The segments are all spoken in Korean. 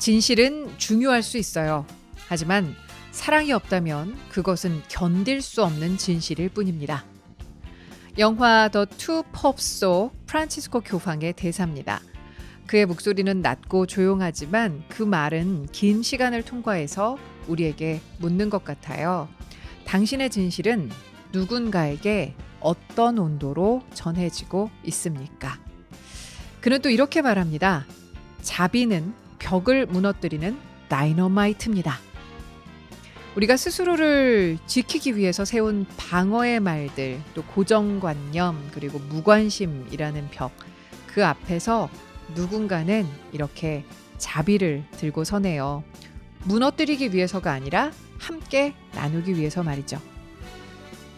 진실은 중요할 수 있어요. 하지만 사랑이 없다면 그것은 견딜 수 없는 진실일 뿐입니다. 영화 더 투 펍 속 프란치스코 교황의 대사입니다. 그의 목소리는 낮고 조용하지만 그 말은 긴 시간을 통과해서 우리에게 묻는 것 같아요. 당신의 진실은 누군가에게 어떤 온도로 전해지고 있습니까? 그는 또 이렇게 말합니다. 자비는 벽을 무너뜨리는 다이너마이트입니다. 우리가 스스로를 지키기 위해서 세운 방어의 말들, 또 고정관념, 그리고 무관심이라는 벽, 그 앞에서 누군가는 이렇게 자비를 들고 서네요. 무너뜨리기 위해서가 아니라 함께 나누기 위해서 말이죠.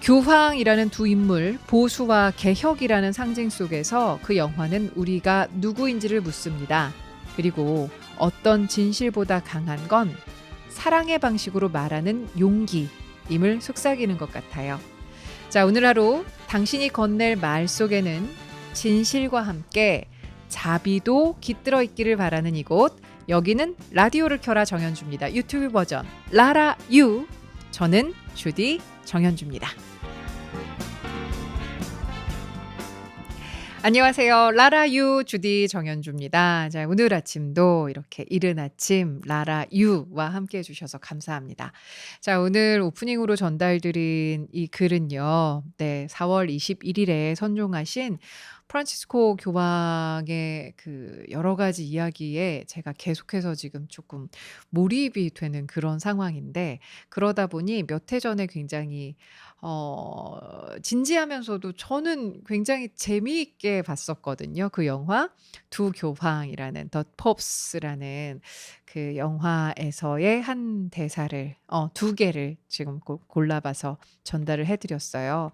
교황이라는 두 인물, 보수와 개혁이라는 상징 속에서 그 영화는 우리가 누구인지를 묻습니다. 그리고 어떤 진실보다 강한 건 사랑의 방식으로 말하는 용기임을 속삭이는 것 같아요. 자, 오늘 하루 당신이 건넬 말 속에는 진실과 함께 자비도 깃들어 있기를 바라는 이곳, 여기는 라디오를 켜라 정현주입니다. 유튜브 버전 라라 유, 저는 주디 정현주입니다. 안녕하세요. 라라유 주디 정현주입니다. 자, 오늘 아침도 이렇게 이른 아침 라라유와 함께 해주셔서 감사합니다. 자, 오늘 오프닝으로 전달드린 이 글은요. 네, 4월 21일에 선종하신 프란치스코 교황의 그 여러 가지 이야기에 제가 계속해서 지금 조금 몰입이 되는 그런 상황인데, 그러다 보니 몇 해 전에 굉장히 진지하면서도 저는 굉장히 재미있게 봤었거든요. 그 영화 두 교황이라는 더 펍스라는 그 영화에서의 한 대사를 두 개를 지금 골라봐서 전달을 해드렸어요.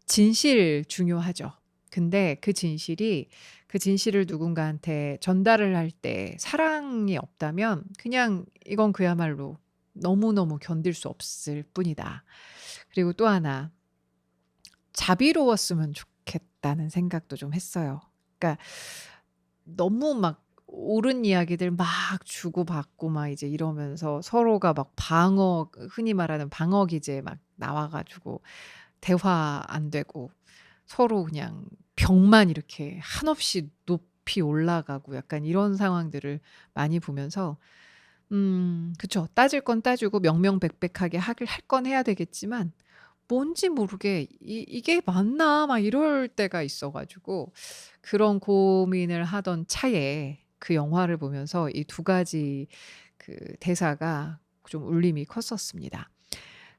진실 중요하죠. 근데 그 진실을 누군가한테 전달을 할 때 사랑이 없다면 그냥 이건 그야말로 너무너무 견딜 수 없을 뿐이다. 그리고 또 하나, 자비로웠으면 좋겠다는 생각도 좀 했어요. 그러니까 너무 막 옳은 이야기들 막 주고받고 막 이제 이러면서 서로가 막 흔히 말하는 방어 기제 막 나와가지고 대화 안 되고 서로 그냥 벽만 이렇게 한없이 높이 올라가고 약간 이런 상황들을 많이 보면서 그쵸. 따질 건 따지고 명명백백하게 할 건 해야 되겠지만 뭔지 모르게 '이게 맞나?' 막 이럴 때가 있어 가지고 그런 고민을 하던 차에 그 영화를 보면서 이 두 가지 그 대사가 좀 울림이 컸었습니다.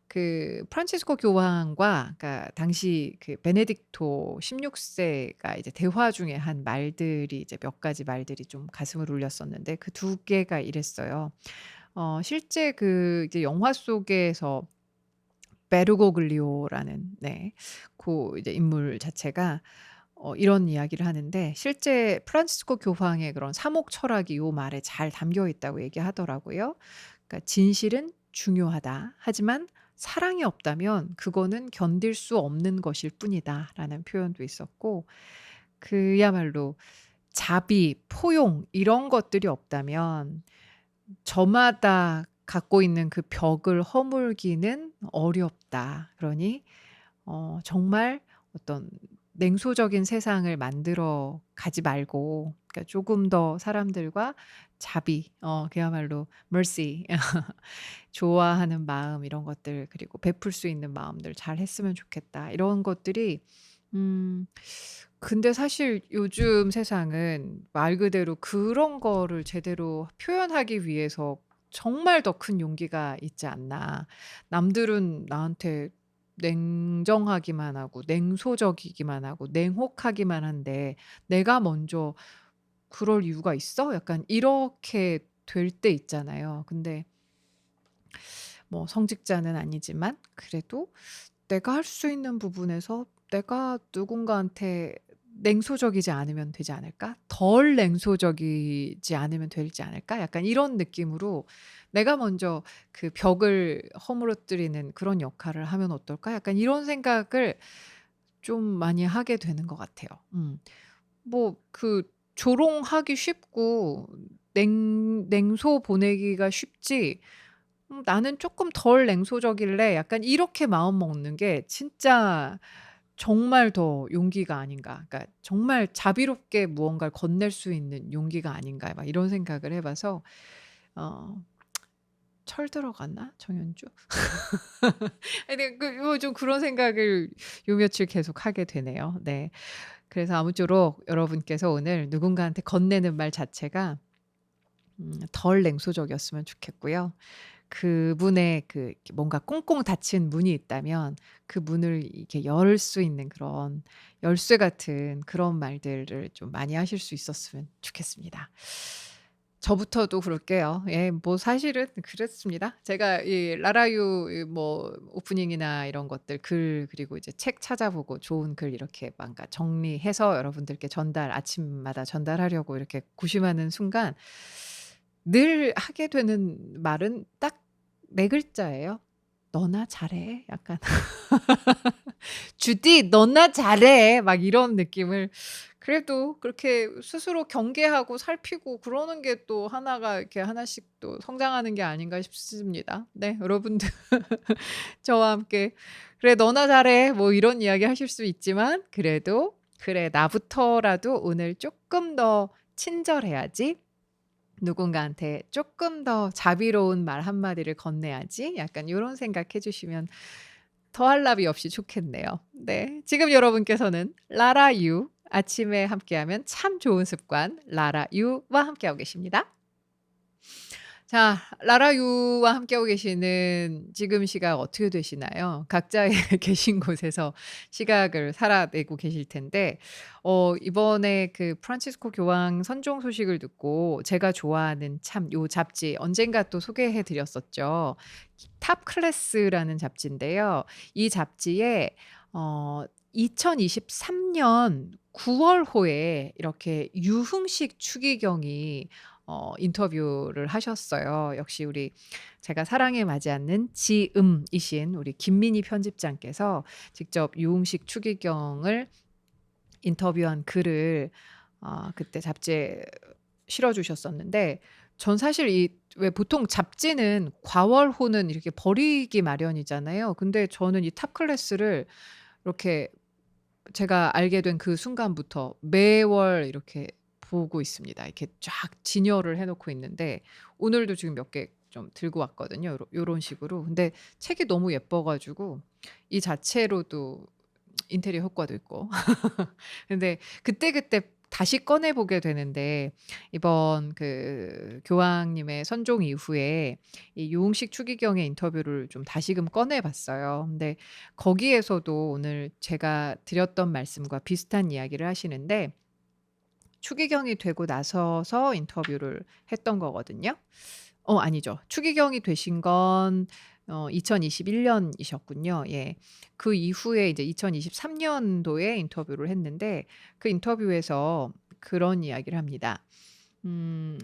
그 프란치스코 교황과 그러니까 당시 그 베네딕토 16 세가 이제 대화 중에 한 말들이 이제 몇 가지 말들이 좀 가슴을 울렸었는데 그 두 개가 이랬어요. 실제 그 이제 영화 속에서 베르고글리오라는 고 이제 인물 자체가 이런 이야기를 하는데 실제 프란치스코 교황의 그런 사목 철학이 요 말에 잘 담겨 있다고 얘기하더라고요. 그러니까 "진실은 중요하다. 하지만 사랑이 없다면 그거는 견딜 수 없는 것일 뿐이다."라는 표현도 있었고, 그야말로 자비, 포용 이런 것들이 없다면 저마다 갖고 있는 그 벽을 허물기는 어렵다. 그러니 정말 어떤 냉소적인 세상을 만들어 가지 말고, 그러니까 조금 더 사람들과 자비, 그야말로 mercy 좋아하는 마음 이런 것들, 그리고 베풀 수 있는 마음들 잘 했으면 좋겠다. 이런 것들이 음 근데 사실 요즘 세상은 말 그대로 그런 거를 제대로 표현하기 위해서 정말 더 큰 용기가 있지 않나. 남들은 나한테 냉정하기만 하고 냉소적이기만 하고 냉혹하기만 한데 '내가 먼저 그럴 이유가 있어?' 약간 이렇게 될 때 있잖아요. 근데 뭐 성직자는 아니지만 그래도 내가 할 수 있는 부분에서 '내가 누군가한테 냉소적이지 않으면 되지 않을까? 덜 냉소적이지 않으면 되지 않을까?' 약간 이런 느낌으로 '내가 먼저 그 벽을 허물어뜨리는 그런 역할을 하면 어떨까?' 약간 이런 생각을 좀 많이 하게 되는 것 같아요. 뭐 그 조롱하기 쉽고 냉소 보내기가 쉽지 '나는 쪼끔 덜 냉소적일래.' 약간 이렇게 마음 먹는 게 진짜 정말 더 용기가 아닌가. 그러니까 정말 자비롭게 무언가를 건넬 수 있는 용기가 아닌가 막 이런 생각을 해 봐서 어 철 들어갔나 정연주? 아니 좀 그런 생각을 요 며칠 계속 하게 되네요. 네. 그래서 아무쪼록 여러분께서 오늘 누군가한테 건네는 말 자체가 덜 냉소적이었으면 좋겠고요. 그분의 그 이렇게 뭔가 꽁꽁 닫힌 문이 있다면 그 문을 이렇게 열 수 있는 그런 열쇠 같은 그런 말들을 좀 많이 하실 수 있었으면 좋겠습니다. 저부터도 그럴게요. 예 뭐 사실은 그렇습니다. 제가 이 라라유 뭐 오프닝이나 이런 것들 글 그리고 이제 책 찾아보고 좋은 글 이렇게 뭔가 정리해서 여러분들께 아침마다 전달하려고 이렇게 고심하는 순간 늘 하게 되는 말은 딱 4 글자예요. "너나 잘해." 약간 "주디 너나 잘해." 막 이런 느낌을 그래도 그렇게 스스로 경계하고 살피고 그러는 게 또 하나가 이렇게 하나씩 또 성장하는 게 아닌가 싶습니다. 네. 여러분들 저와 함께 "그래 너나 잘해." 뭐 이런 이야기 하실 수 있지만 그래도 '그래 나부터라도 오늘 쪼끔 더 친절해야지. 누군가한테 쪼끔 더 자비로운 말 한마디를 건네야지.' 약간 요런 생각 해 주시면 더할 나위 없이 좋겠네요. 네. 지금 여러분께서는 라라 유 아침에 함께하면 참 좋은 습관 라라 유와 함께하고 계십니다. 자 라라 유와 함께하고 계시는 지금 시각 어떻게 되시나요? 각자의 계신 곳에서 시각을 살아내고 계실 텐데 이번에 그 프란치스코 교황 선종 소식을 듣고 제가 좋아하는 참 요 잡지 언젠가 또 소개해 드렸었죠. 탑 클래스라는 잡지인데요. 이 잡지에 어 2023년 9월호에 이렇게 유흥식 추기경이 인터뷰를 하셨어요. 역시 우리 제가 사랑에 맞지 않는 지음이신 우리 김민희 편집장께서 직접 유흥식 추기경을 인터뷰한 글을 그때 잡지에 실어 주셨었는데 전 사실 이 왜 보통 잡지는 과월호는 이렇게 버리기 마련이잖아요. 근데 저는 이 탑 클래스를 이렇게 제가 알게 된 그 순간부터 매월 이렇게 보고 있습니다. 이렇게 쫙 진열을 해 놓고 있는데 오늘도 지금 몇 개 좀 들고 왔거든요, 요런 식으로. 근데 책이 너무 예뻐 가지고 이 자체로도 인테리어 효과도 있고. 근데 그때그때 다시 꺼내 보게 되는데 이번 그 교황님의 선종 이후에 이 유흥식 추기경의 인터뷰를 좀 다시금 꺼내 봤어요. 근데 거기에서도 오늘 제가 드렸던 말씀과 비슷한 이야기를 하시는데 추기경이 되고 나서서 인터뷰를 했던 거거든요. 아니죠. 추기경이 되신 건 2021 년이셨군요. 예. 그 이후에 이제 2023 년도에 인터뷰를 했는데 그 인터뷰에서 그런 이야기를 합니다. 음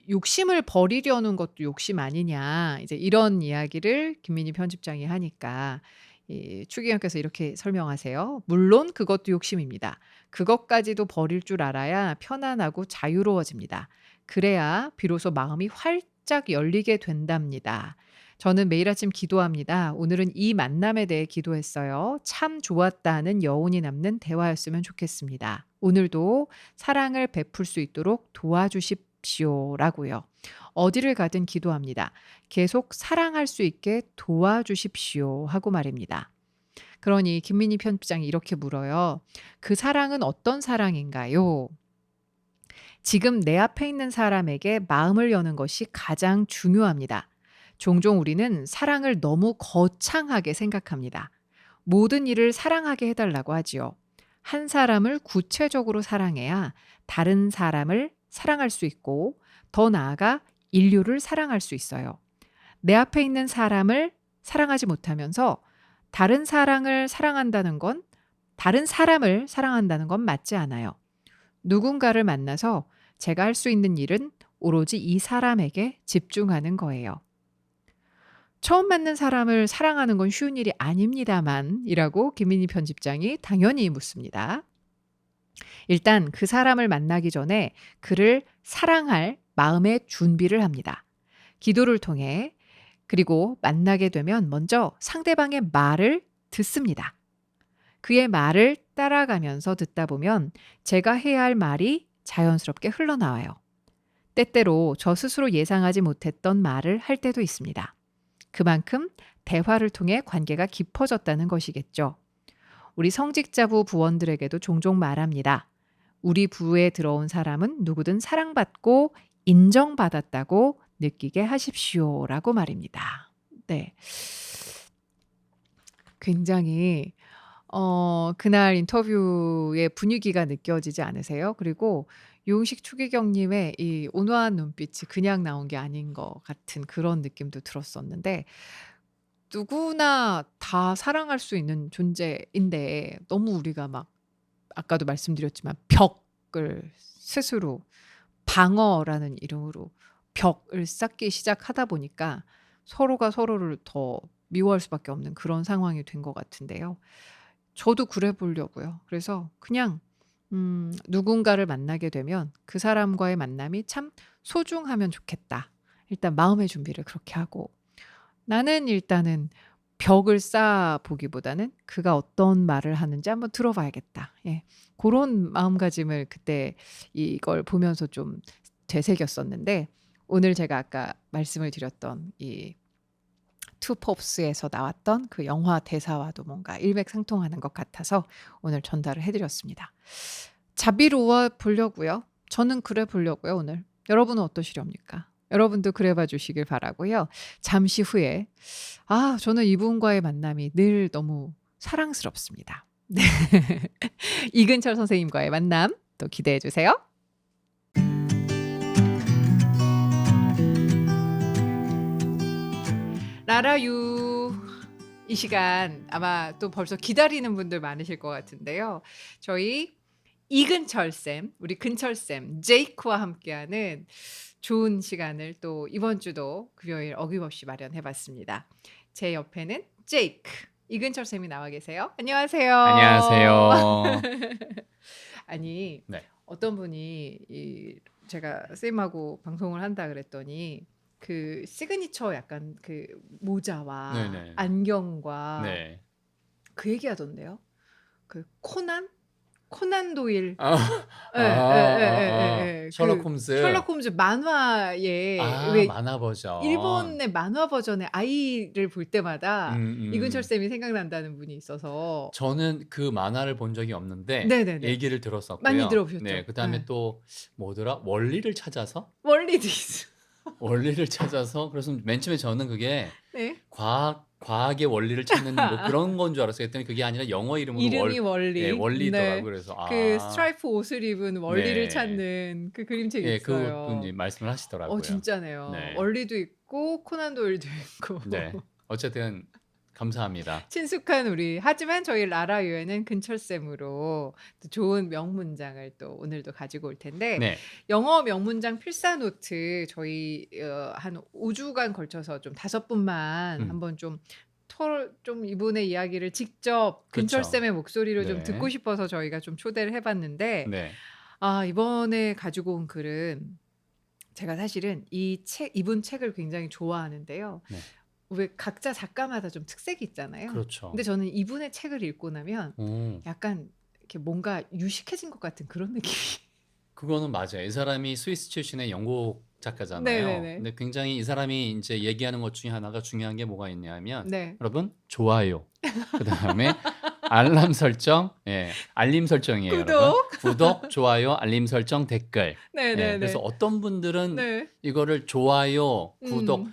"욕심을 버리려는 것도 욕심 아니냐." 이제 이런 이야기를 김민희 편집장이 하니까 이 추기경께서 이렇게 설명하세요. "물론 그것도 욕심입니다. 그것까지도 버릴 줄 알아야 편안하고 자유로워집니다. 그래야 비로소 마음이 활짝 열리게 된답니다. 저는 매일 아침 기도합니다. 오늘은 이 만남에 대해 기도했어요. 참 좋았다는 여운이 남는 대화였으면 좋겠습니다. 오늘도 사랑을 베풀 수 있도록 도와주십시오."라고요. "어디를 가든 기도합니다. 계속 사랑할 수 있게 도와주십시오." 하고 말입니다. 그러니 김민희 편집장이 이렇게 물어요. "그 사랑은 어떤 사랑인가요?" 지금 내 앞에 있는 사람에게 마음을 여는 것이 가장 중요합니다. 종종 우리는 사랑을 너무 거창하게 생각합니다. 모든 일을 사랑하게 해달라고 하지요. 한 사람을 구체적으로 사랑해야 다른 사람을 사랑할 수 있고 더 나아가 인류를 사랑할 수 있어요. 내 앞에 있는 사람을 사랑하지 못하면서 다른 사람을 사랑한다는 건 맞지 않아요. 누군가를 만나서 제가 할 수 있는 일은 오로지 이 사람에게 집중하는 거예요. 처음 만난 사람을 사랑하는 건 쉬운 일이 아닙니다만 이라고 김민희 편집장이 당연히 묻습니다. 일단 그 사람을 만나기 전에 그를 사랑할 마음의 준비를 합니다. 기도를 통해 그리고 만나게 되면 먼저 상대방의 말을 듣습니다. 그의 말을 따라가면서 듣다 보면 제가 해야 할 말이 자연스럽게 흘러나와요. 때때로 저 스스로 예상하지 못했던 말을 할 때도 있습니다. 그만큼 대화를 통해 관계가 깊어졌다는 것이겠죠. 우리 성직자부 부원들에게도 종종 말합니다. 우리 부에 들어온 사람은 누구든 사랑받고 인정받았다고 느끼게 하십시오라고 말입니다. 네. 굉장히 그날 인터뷰의 분위기가 느껴지지 않으세요? 그리고 유흥식 추기경님의 이 온화한 눈빛이 그냥 나온 게 아닌 것 같은 그런 느낌도 들었었는데 누구나 다 사랑할 수 있는 존재인데 너무 우리가 막 아까도 말씀드렸지만 벽을 스스로 방어라는 이름으로 벽을 쌓기 시작하다 보니까 서로가 서로를 더 미워할 수밖에 없는 그런 상황이 된 것 같은데요. 저도 그래 보려고요. 그래서 그냥 누군가를 만나게 되면 그 사람과의 만남이 참 소중하면 좋겠다. 일단 마음의 준비를 그렇게 하고 나는 일단은 벽을 쌓아 보기보다는 그가 어떤 말을 하는지 한번 들어봐야겠다. 예. 그런 마음가짐을 그때 이걸 보면서 좀 되새겼었는데 오늘 제가 아까 말씀을 드렸던 이 투pops에서 나왔던 그 영화 대사와도 뭔가 일맥상통하는 것 같아서 오늘 전달을 해드렸습니다. 자비로워 보려고요. 저는 그래 보려고요, 오늘. 여러분은 어떠시렵니까? 여러분도 그래 봐 주시길 바라고요. 잠시 후에 저는 이분과의 만남이 늘 너무 사랑스럽습니다. 네. 이근철 선생님과의 만남 또 기대해 주세요. 라라유 이 시간 아마 또 벌써 기다리는 분들 많으실 것 같은데요. 저희 이근철쌤, 우리 근철쌤, 제이크와 함께하는 좋은 시간을 또 이번 주도 금요일 어김없이 마련해봤습니다. 제 옆에는 제이크, 이근철쌤이 나와 계세요. 안녕하세요. 안녕하세요. 아니, 네. 어떤 분이 제가 쌤하고 방송을 한다 그랬더니 그 시그니처 약간 그 모자와 네네. 안경과 네. 그 얘기하던데요. 그 코난 도일. 셜록 그 홈즈. 셜록 홈즈 만화에 왜 만화 버전. 일본의 만화 버전의 아이를 볼 때마다 이근철 음. 쌤이 생각난다는 분이 있어서 저는 그 만화를 본 적이 없는데 네네네. 얘기를 많이 들었었고요. 들어보셨죠? 네. 그다음에 네. 또 뭐더라? 원리를 찾아서? 원리도 있어. 원리를 찾아서 그래서 맨 처음에 저는 그게 네. 과학의 원리를 찾는 뭐 그런 건 줄 알았어요. 그랬더니 그게 아니라 영어 이름으로 이름이 예, 원리. 원리더라고요. 네. 그래서 그 스트라이프 옷을 입은 원리를 네. 찾는 그 그림책이 예, 그것도 있어요. 이제 말씀을 하시더라고요. 진짜네요. 네. 원리도 있고 코난 도일도 있고. 네. 어쨌든 감사합니다. 친숙한 우리 하지만 저희 라라유에는 근철쌤으로 또 좋은 명문장을 또 오늘도 가지고 올 텐데 네. 영어 명문장 필사 노트 저희 한 5주간 걸쳐서 좀 5분만 한번 좀 이분의 이야기를 직접 그쵸. 근철쌤의 목소리로 좀 네. 듣고 싶어서 저희가 좀 초대를 해봤는데 네. 이번에 가지고 온 글은 제가 사실은 이분 책을 굉장히 좋아하는데요. 네. 왜 각자 작가마다 좀 특색이 있잖아요. 그렇죠. 근데 저는 이분의 책을 읽고 나면 약간 이렇게 뭔가 유식해진 것 같은 그런 느낌이. 그거는 맞아요. 이 사람이 스위스 출신의 영국 작가잖아요. 네네네. 근데 굉장히 이 사람이 이제 얘기하는 것 중에 하나가 중요한 게 뭐가 있냐면 네. 여러분 좋아요. 그다음에 알람 설정, 예, 알림 설정이에요, 여러분. 구독, 좋아요, 알림 설정, 댓글. 네네네. 예, 그래서 어떤 분들은 네. 이거를 좋아요, 구독,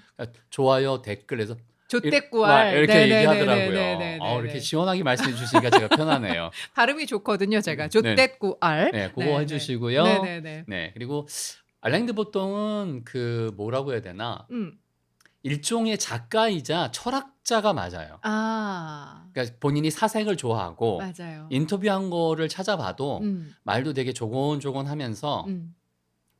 좋아요, 댓글에서 조떼꾸알 이렇게 네네네네네네네. 얘기하더라고요. 이렇게 시원하게 말씀해 주시니까 제가 편하네요. 발음이 좋거든요, 제가. 네. 조떼꾸알. 네, 그거 네네. 해주시고요. 네네네. 네, 그리고 알랭드 보통은 그 뭐라고 해야 되나? 일종의 작가이자 철학자가 맞아요. 그러니까 본인이 사색을 좋아하고 맞아요. 인터뷰한 거를 찾아봐도 말도 되게 조곤조곤하면서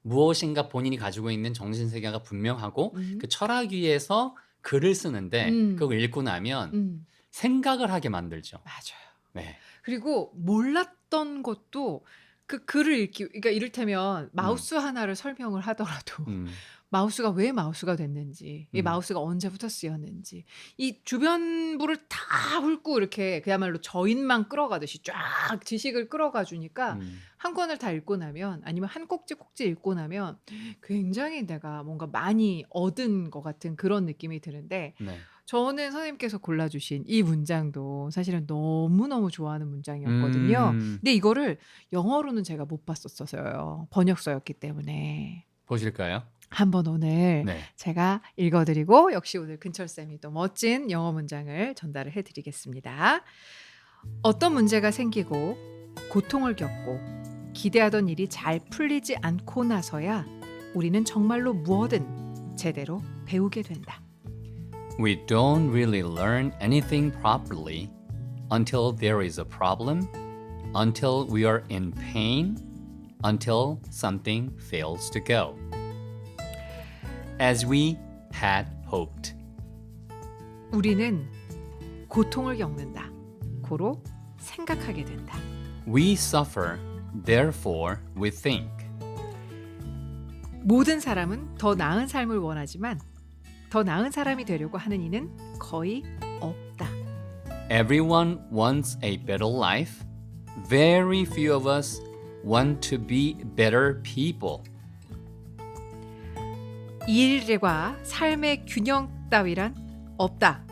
무엇인가 본인이 가지고 있는 정신 세계가 분명하고 그 철학 위에서 글을 쓰는데 그걸 읽고 나면 생각을 하게 만들죠. 맞아요. 네. 그리고 몰랐던 것도 그 글을 읽기 그러니까 이를테면 마우스 하나를 설명을 하더라도 음. 마우스가 왜 마우스가 됐는지, 이 음. 마우스가 언제부터 쓰였는지, 이 주변부를 다 훑고 이렇게 그야말로 저인만 끌어가듯이 쫙 지식을 끌어가 주니까 음. 한 권을 다 읽고 나면 아니면 한 꼭지 꼭지 읽고 나면 굉장히 내가 뭔가 많이 얻은 것 같은 그런 느낌이 드는데 네. 저는 선생님께서 골라주신 이 문장도 사실은 너무너무 좋아하는 문장이었거든요. 근데 이거를 영어로는 제가 못 봤었어요. 번역서였기 때문에. 보실까요? 한번 오늘 네. 제가 읽어드리고 역시 오늘 근철쌤이 또 멋진 영어 문장을 전달을 해드리겠습니다. 어떤 문제가 생기고 고통을 겪고 기대하던 일이 잘 풀리지 않고 나서야 우리는 정말로 무엇든 제대로 배우게 된다. We don't really learn anything properly until there is a problem, until we are in pain, until something fails to go as we had hoped. 우리는 고통을 겪는다. 고로 생각하게 된다. We suffer, therefore we think. 모든 사람은 더 나은 삶을 원하지만 더 나은 사람이 되려고 하는 이는 거의 없다. Everyone wants a better life. Very few of us want to be better people. 일과 삶의 균형 따위란 없다.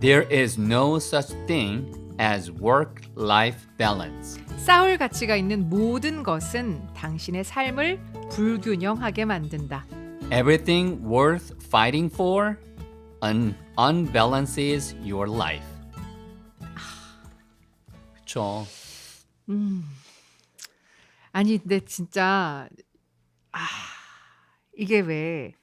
There is no such thing as work-life balance. 싸울 가치가 있는 모든 것은 당신의 삶을 불균형하게 만든다. Everything worth fighting for unbalances your life. 그쵸. 아니 근데 진짜 이게 왜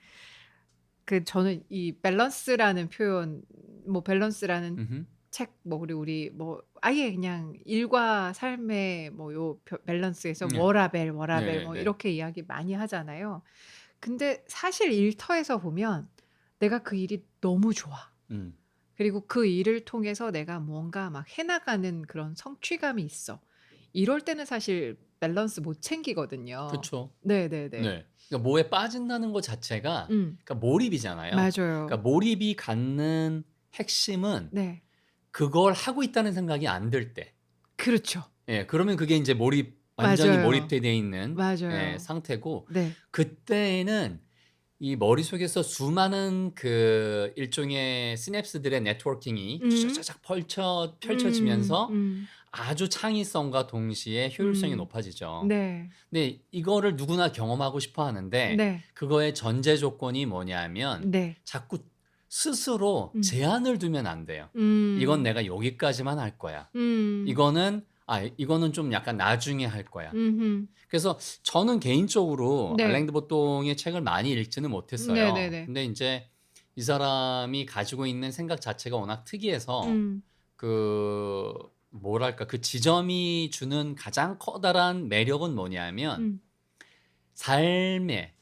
그 저는 이 밸런스라는 표현 뭐 밸런스라는 음흠. 책 뭐 그리고 우리 뭐 아예 그냥 일과 삶의 뭐 요 밸런스에서 네. 워라밸 네, 뭐 네. 이렇게 이야기 많이 하잖아요. 근데 사실 일터에서 보면 내가 그 일이 너무 좋아. 음. 그리고 그 일을 통해서 내가 뭔가 막 해나가는 그런 성취감이 있어. 이럴 때는 사실 밸런스 못 챙기거든요. 그쵸. 네네네. 네. 그러니까 뭐에 빠진다는 것 자체가 그러니까 몰입이잖아요. 맞아요. 그러니까 몰입이 갖는 핵심은 네. 그걸 하고 있다는 생각이 안 들 때. 그렇죠. 예, 그러면 그게 이제 완전히 맞아요. 몰입돼 있는 맞아요. 상태고, 네. 그때에는 이 머릿속에서 수많은 그 일종의 시냅스들의 네트워킹이 쫙쫙쫙 펼쳐지면서 아주 창의성과 동시에 효율성이 높아지죠. 네. 근데 이거를 누구나 경험하고 싶어 하는데 네. 그거의 전제 조건이 뭐냐면 네. 자꾸 스스로 음. 제한을 두면 안 돼요. 이건 내가 여기까지만 할 거야. 이거는 좀 약간 나중에 할 거야. 그래서 저는 개인적으로 네. 알랭드 보통의 책을 많이 읽지는 못했어요. 네네네. 근데 이제 이 사람이 가지고 있는 생각 자체가 워낙 특이해서 그 뭐랄까 그 지점이 주는 가장 커다란 매력은 뭐냐면 사람의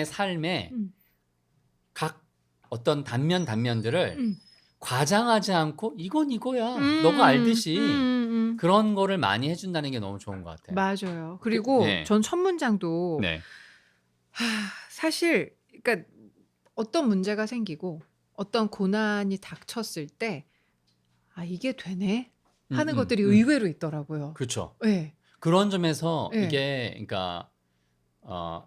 삶에 각 어떤 단면들을 과장하지 않고 이건 이거야. 너가 알듯이 그런 거를 많이 해준다는 게 너무 좋은 것 같아요. 맞아요. 그리고 네. 전 첫 문장도 네. 사실 그러니까 어떤 문제가 생기고 어떤 고난이 닥쳤을 때 이게 되네 하는 것들이 의외로 있더라고요. 그렇죠. 네. 그런 점에서 네. 이게 그러니까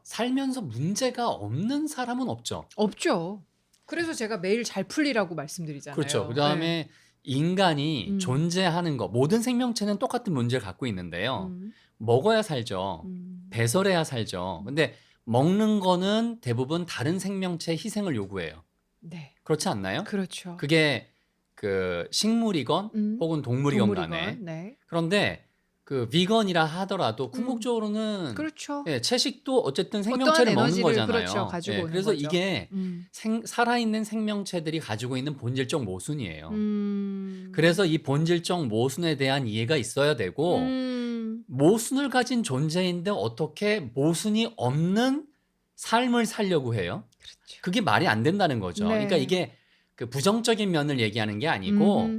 살면서 문제가 없는 사람은 없죠. 없죠. 그래서 제가 매일 잘 풀리라고 말씀드리잖아요. 그렇죠. 그다음에 인간이 존재하는 거 모든 생명체는 똑같은 문제를 갖고 있는데요. 먹어야 살죠. 배설해야 살죠. 근데 먹는 거는 대부분 다른 생명체의 희생을 요구해요. 네. 그렇지 않나요? 그렇죠. 그게 그 식물이건 혹은 동물이건 간에. 네. 그런데 그 비건이라 하더라도 궁극적으로는 그렇죠. 채식도 어쨌든 어떠한 생명체를 먹는 에너지를 거잖아요. 그렇죠. 가지고 오는 그래서 거죠. 이게 살아있는 생명체들이 가지고 있는 본질적 모순이에요. 그래서 이 본질적 모순에 대한 이해가 있어야 되고 모순을 가진 존재인데 어떻게 모순이 없는 삶을 살려고 해요? 그렇죠. 그게 말이 안 된다는 거죠. 네. 그러니까 이게 그 부정적인 면을 얘기하는 게 아니고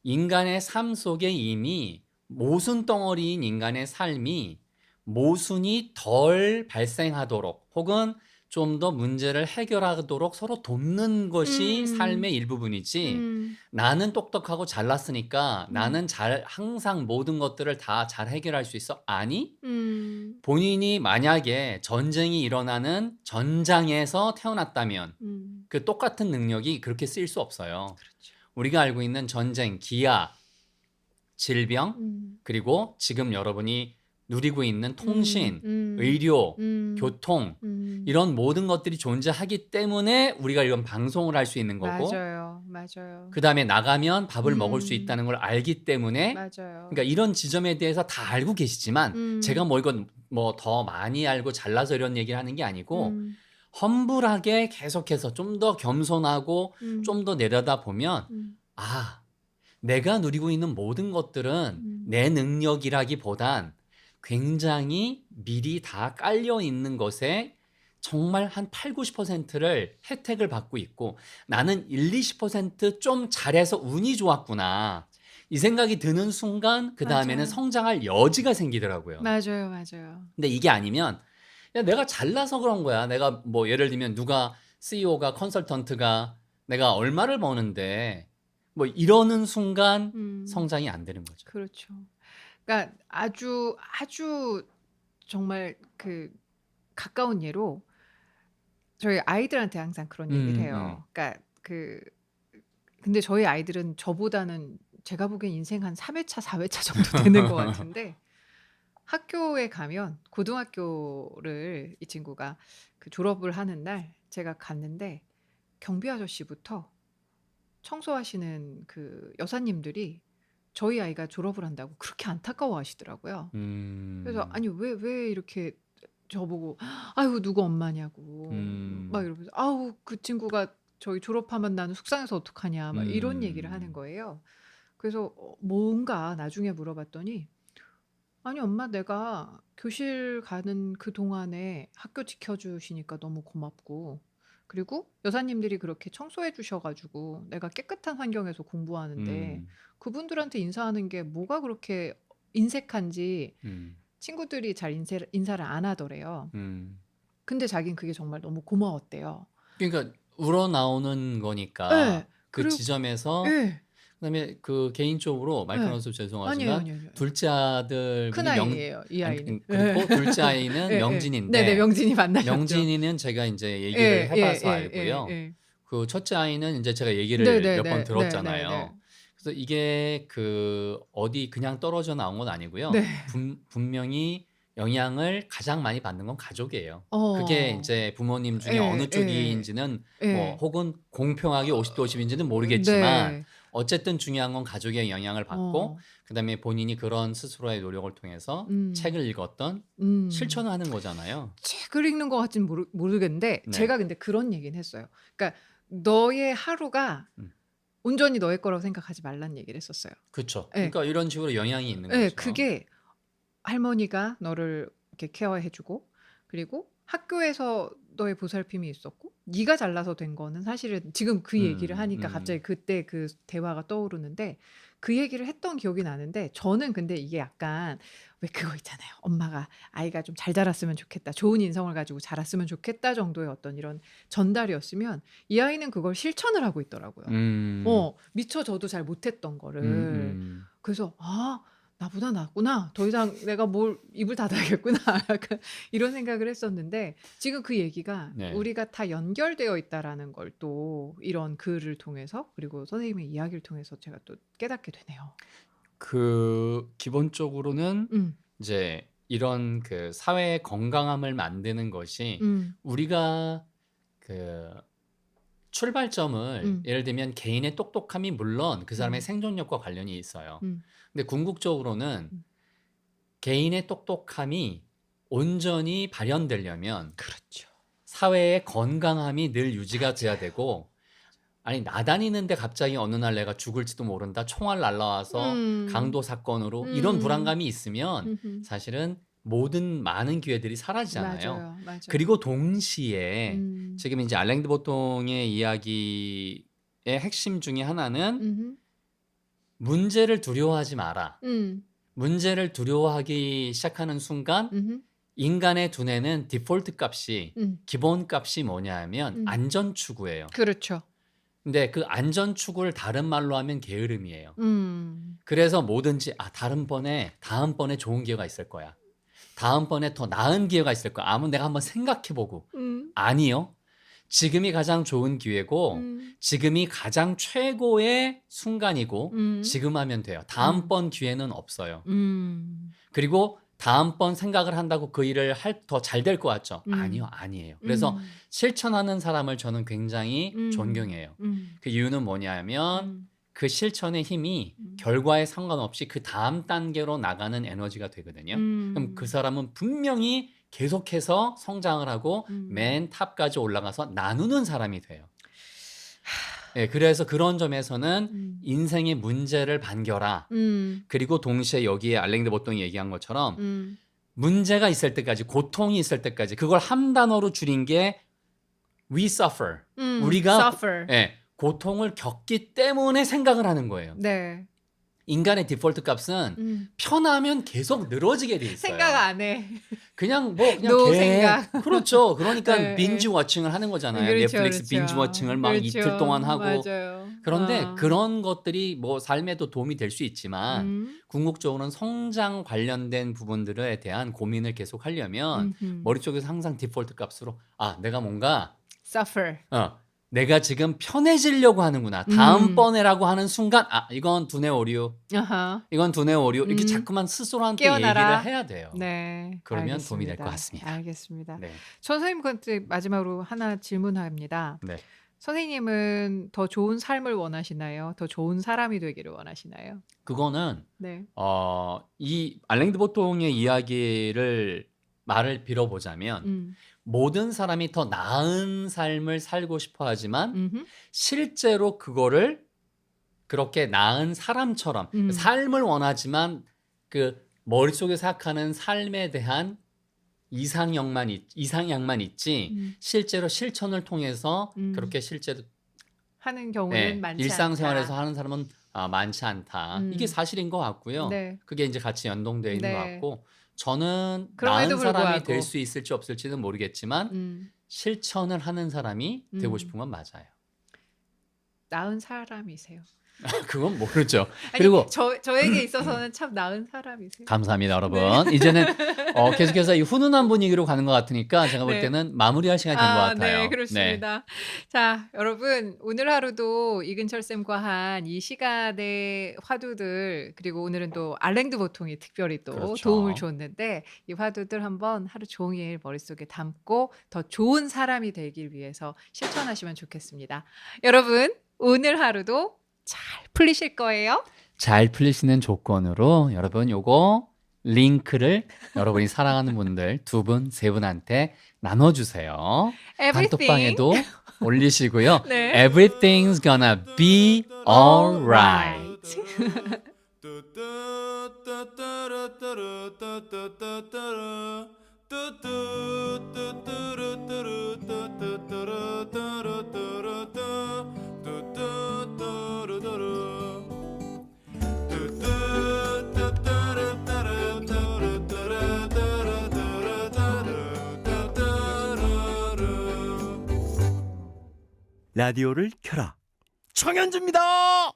인간의 삶 속에 이미 모순 덩어리인 인간의 삶이 모순이 덜 발생하도록 혹은 좀 더 문제를 해결하도록 서로 돕는 것이 삶의 음. 일부분이지 음. 나는 똑똑하고 잘났으니까 음. 나는 항상 모든 것들을 다 잘 해결할 수 있어. 아니, 음. 본인이 만약에 전쟁이 일어나는 전장에서 태어났다면 음. 그 똑같은 능력이 그렇게 쓰일 수 없어요. 그렇죠. 우리가 알고 있는 전쟁, 기아, 질병, 음. 그리고 지금 여러분이 누리고 있는 음. 통신, 음. 의료, 음. 교통, 음. 이런 모든 것들이 존재하기 때문에 우리가 이런 방송을 할 수 있는 거고, 맞아요. 맞아요. 그다음에 나가면 밥을 먹을 수 음. 있다는 걸 알기 때문에, 그러니까 맞아요. 이런 지점에 대해서 다 알고 계시지만 제가 음. 뭐 이건 뭐 더 많이 알고 잘나서 이런 얘기를 하는 게 아니고 음. 험불하게 계속해서 좀 더 겸손하고 음. 좀 더 내려다보면, 음. 아, 내가 누리고 있는 모든 것들은 음. 내 능력이라기보단 굉장히 미리 다 깔려 있는 것에 정말 한 8~90%를 혜택을 받고 있고, 나는 1~20%좀 잘해서 운이 좋았구나, 이 생각이 드는 순간 그다음에는 맞아요. 성장할 여지가 생기더라고요. 맞아요, 맞아요. 근데 이게 아니면 야, 내가 잘나서 그런 거야. 내가 뭐 예를 들면 누가 CEO가 컨설턴트가 내가 얼마를 버는데 뭐 이러는 순간 음. 성장이 안 되는 거죠. 그렇죠. 그러니까 아주, 아주 정말 가까운 예로 저희 아이들한테 항상 그런 얘기를 음음음. 해요. 그러니까 근데 저희 아이들은 저보다는 제가 보기엔 인생 한 3 회차, 4 회차 정도 되는 것 같은데 학교에 가면 고등학교를 이 친구가 졸업을 하는 날 제가 갔는데 경비 아저씨부터 청소하시는 여사님들이 저희 아이가 졸업을 한다고 그렇게 안타까워하시더라고요. 그래서 음. "아니 왜 이렇게 저보고 아유 누구 엄마냐."고 막 음. 이러면서 "아우 그 친구가 저희 졸업하면 나는 속상해서 어떡하냐." 막 이런 얘기를 하는 음. 거예요. 그래서 뭔가 나중에 물어봤더니 "아니 엄마 내가 교실 가는 그동안에 학교 지켜주시니까 너무 고맙고 그리고 여사님들이 그렇게 청소해 주셔 가지고 내가 깨끗한 환경에서 공부하는데 음. 그분들한테 인사하는 게 뭐가 그렇게 인색한지 음. 친구들이 잘 인사를 안 하더래요." 음. 근데 자기는 그게 정말 너무 고마웠대요. 그러니까 우러나오는 거니까 예. 그 그리고 지점에서. 예. 그다음에 그 개인적으로 말 예. 끊어서 아니에요, 죄송하지만 아니에요, 아니에요. 둘째 아들분이 큰아이예요, 이 아니, 아이는. 예. 그리고 둘째 아이는 예예. 네네. 명진인데, 명진이 만나셨죠. 명진이는 제가 인제 얘기를 예 해 봐서 알고요. 예예예예. 그 첫째 아이는 인제 제가 얘기를 몇 번 네네네. 네네네. 들었잖아요. 그래서 이게 어디 그냥 떨어져 나온 건 아니고요. 네. 분명히 영향을 가장 많이 받는 건 가족이에요. 그게 어. 인제 부모님 중에 예 어느 예. 쪽인지는 뭐 예. 혹은 공평하게 50대 50 인지는 모르겠지만 네. 어쨌든 중요한 건 가족의 영향을 받고, 어. 그다음에 본인이 그런 스스로의 노력을 통해서 음. 책을 읽었던 음. 실천을 하는 거잖아요. 책을 읽는 것 같지는 모르겠는데 네. 제가 근데 그런 얘기는 했어요. 그러니까 "너의 하루가 음. 온전히 너의 거라고 생각하지 말라."는 얘기를 했었어요. 그쵸. 예. 그러니까 이런 식으로 영향이 있는 예. 거죠. 그게 할머니가 너를 이렇게 케어해 주고 그리고 학교에서 너의 보살핌이 있었고 네가 잘나서 된 거는 사실은 지금 그 얘기를 음. 하니까 갑자기 음. 그때 그 대화가 떠오르는데 그 얘기를 했던 기억이 나는데 저는 근데 이게 약간 왜 그거 있잖아요. 엄마가 "아이가 좀 잘 자랐으면 좋겠다. 좋은 인성을 가지고 자랐으면 좋겠다." 정도의 어떤 이런 전달이었으면 이 아이는 그걸 실천을 하고 있더라고요. 음. 미처 저도 잘 못했던 거를. 음음. 그래서 '아 나보다 낫구나. 더 이상 내가 뭘 입을 닫아야겠구나.' 약간 이런 생각을 했었는데 지금 그 얘기가 네. 우리가 다 연결되어 있다라는 걸 또 이런 글을 통해서 그리고 선생님의 이야기를 통해서 제가 또 깨닫게 되네요. 기본적으로는 음. 이제 이런 사회의 건강함을 만드는 것이 음. 우리가 그 출발점을 음. 예를 들면 개인의 똑똑함이 물론 그 사람의 음. 생존력과 관련이 있어요. 음. 근데 궁극적으로는 음. 개인의 똑똑함이 온전히 발현되려면 그렇죠. 사회의 건강함이 늘 유지가 돼야 맞아요. 되고, 아니 나다니는데 갑자기 어느 날 내가 죽을지도 모른다, 총알 날라와서 음. 강도 사건으로, 이런 음. 불안감이 있으면 음음. 사실은 많은 기회들이 사라지잖아요. 맞아요, 맞아요. 그리고 동시에 음. 지금 인제 알랭드 보통의 이야기의 핵심 중에 하나는 음음. "문제를 두려워하지 마라. 음. 문제를 두려워하기 시작하는 순간 음흠. 인간의 두뇌는 디폴트 값이 음. 기본 값이 뭐냐 하면 안전 추구예요. 그렇죠. 근데 그 안전 추구를 다른 말로 하면 게으름이에요. 음. 그래서 뭐든지 다음번에 좋은 기회가 있을 거야. 다음번에 더 나은 기회가 있을 거야. 내가 한번 생각해보고. 아니요. 지금이 가장 좋은 기회고 지금이 가장 최고의 순간이고 지금 하면 돼요. 다음번 기회는 없어요. 그리고 다음번 생각을 한다고 그 일을 더 잘 될 것 같죠? 아니에요. 그래서 실천하는 사람을 저는 굉장히 존경해요. 그 이유는 뭐냐면 그 실천의 힘이 결과에 상관없이 그 다음 단계로 나가는 에너지가 되거든요. 그럼 그 사람은 분명히 계속해서 성장을 하고 맨 탑까지 올라가서 나누는 사람이 돼요. 네, 그래서 그런 점에서는 인생의 문제를 반겨라. 그리고 동시에 여기에 알랭드 보통이 얘기한 것처럼 문제가 있을 때까지, 고통이 있을 때까지 그걸 한 단어로 줄인 게 we suffer. 우리가 suffer. 네, 고통을 겪기 때문에 생각을 하는 거예요. 네. 인간의 디폴트 값은 편하면 계속 늘어지게 돼 있어요. 생각 안 해. 그냥 노 생각. 그렇죠. 그러니까 네, 빈지 워칭을 하는 거잖아요. 그렇죠, 넷플릭스 그렇죠. 빈지 워칭을 막 그렇죠. 이틀 동안 하고. 맞아요. 그런데 그런 것들이 뭐 삶에도 도움이 될 수 있지만 궁극적으로는 성장 관련된 부분들에 대한 고민을 계속 하려면 머릿속에서 항상 디폴트 값으로 내가 뭔가 suffer. 내가 지금 편해지려고 하는구나. 다음번에라고 하는 순간 이건 두뇌 오류. 이건 두뇌 오류. 이렇게 자꾸만 스스로한테 깨어나라. 얘기를 해야 돼요. 네. 그러면 알겠습니다. 도움이 될 것 같습니다. 알겠습니다. 네. 선생님한테 마지막으로 하나 질문합니다. 네. 선생님은 더 좋은 삶을 원하시나요? 더 좋은 사람이 되기를 원하시나요? 그거는 네. 이 알랭드 보통의 말을 빌어보자면 모든 사람이 더 나은 삶을 살고 싶어 하지만 실제로 그거를 그렇게 나은 사람처럼 삶을 원하지만 그 머릿속에 생각하는 삶에 대한 이상향만 있지 실제로 실천을 통해서 그렇게 실제로 하는 경우는 많지 일상생활에서 않다. 하는 사람은 많지 않다. 이게 사실인 것 같고요. 네. 그게 이제 같이 연동되어 있는 것 네. 같고 저는 그럼에도 나은 사람이 불구하고. 될 수 있을지 없을지는 모르겠지만 실천을 하는 사람이 되고 싶은 건 맞아요. 나은 사람이세요. 그건 모르죠. 아니, 그리고 저에게 있어서는 참 나은 사람이세요. 감사합니다, 여러분. 이제는 계속해서 이 훈훈한 분위기로 가는 것 같으니까 제가 볼 네. 때는 마무리할 시간이 된 것 같아요. 네, 그렇습니다. 자, 여러분 오늘 하루도 이근철 쌤과 한 이 시간의 화두들 그리고 오늘은 또 알랭드 보통이 특별히 또 그렇죠. 도움을 줬는데 이 화두들 한번 하루 종일 머릿속에 담고 더 좋은 사람이 되길 위해서 실천하시면 좋겠습니다. 여러분 오늘 하루도 잘 풀리실 거예요. 잘 풀리시는 조건으로 여러분 요거 링크를 여러분이 사랑하는 분들 2분, 3분한테 나눠주세요. 단톡방에도 올리시고요. 네. Everything's gonna be alright. 라디오를 켜라. 청현주입니다.